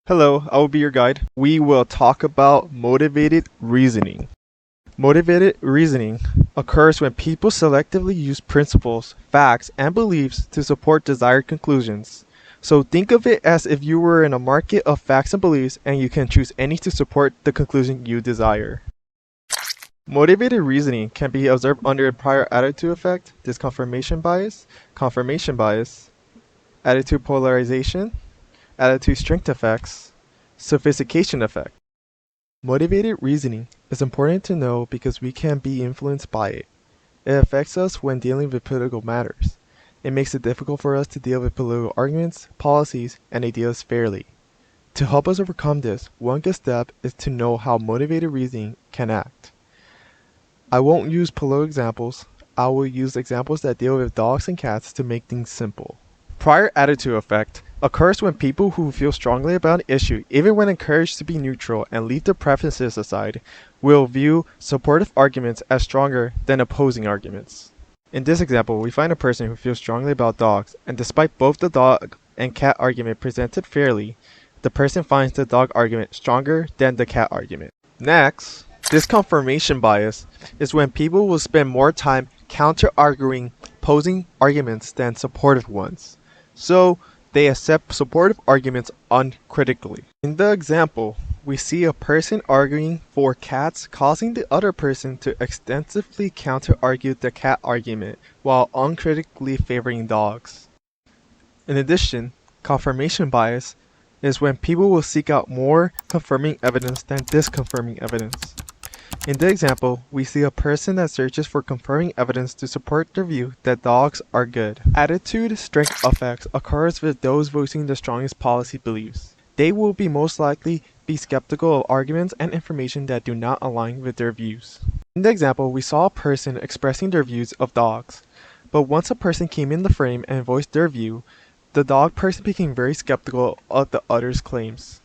Hello, I will be your guide. We will talk about motivated reasoning. Motivated reasoning occurs when people selectively use principles, facts, and beliefs to support desired conclusions. So think of it as if you were in a market of facts and beliefs and you can choose any to support the conclusion you desire. Motivated reasoning can be observed under prior attitude effect, disconfirmation bias, confirmation bias, attitude polarization, attitude strength effects, sophistication effect. Motivated reasoning is important to know because we can be influenced by it. It affects us when dealing with political matters. It makes it difficult for us to deal with political arguments, policies, and ideas fairly. To help us overcome this, one good step is to know how motivated reasoning can act. I won't use political examples. I will use examples that deal with dogs and cats to make things simple. Prior attitude effect occurs when people who feel strongly about an issue, even when encouraged to be neutral and leave their preferences aside, will view supportive arguments as stronger than opposing arguments. In this example, we find a person who feels strongly about dogs, and despite both the dog and cat argument presented fairly, the person finds the dog argument stronger than the cat argument. Next, disconfirmation bias is when people will spend more time counter-arguing opposing arguments than supportive ones. So, they accept supportive arguments uncritically. In the example, we see a person arguing for cats, causing the other person to extensively counter-argue the cat argument while uncritically favoring dogs. In addition, confirmation bias is when people will seek out more confirming evidence than disconfirming evidence. In the example, we see a person that searches for confirming evidence to support their view that dogs are good. Attitude strength effects occurs with those voicing the strongest policy beliefs. They will be most likely be skeptical of arguments and information that do not align with their views. In the example, we saw a person expressing their views of dogs, but once a person came in the frame and voiced their view, the dog person became very skeptical of the other's claims.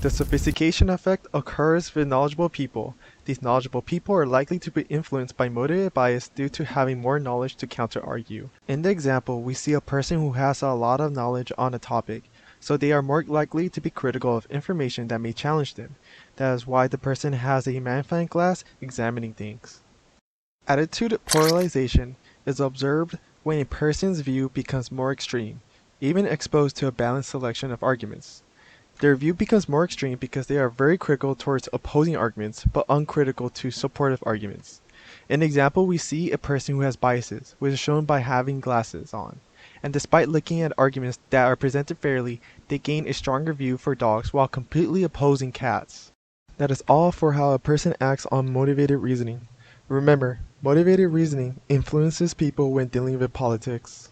The sophistication effect occurs with knowledgeable people. These knowledgeable people are likely to be influenced by motivated bias due to having more knowledge to counter-argue. In the example, we see a person who has a lot of knowledge on a topic, so they are more likely to be critical of information that may challenge them. That is why the person has a magnifying glass examining things. Attitude polarization is observed when a person's view becomes more extreme, even exposed to a balanced selection of arguments. Their view becomes more extreme because they are very critical towards opposing arguments, but uncritical to supportive arguments. In the example, we see a person who has biases, which is shown by having glasses on. And despite looking at arguments that are presented fairly, they gain a stronger view for dogs while completely opposing cats. That is all for how a person acts on motivated reasoning. Remember, motivated reasoning influences people when dealing with politics.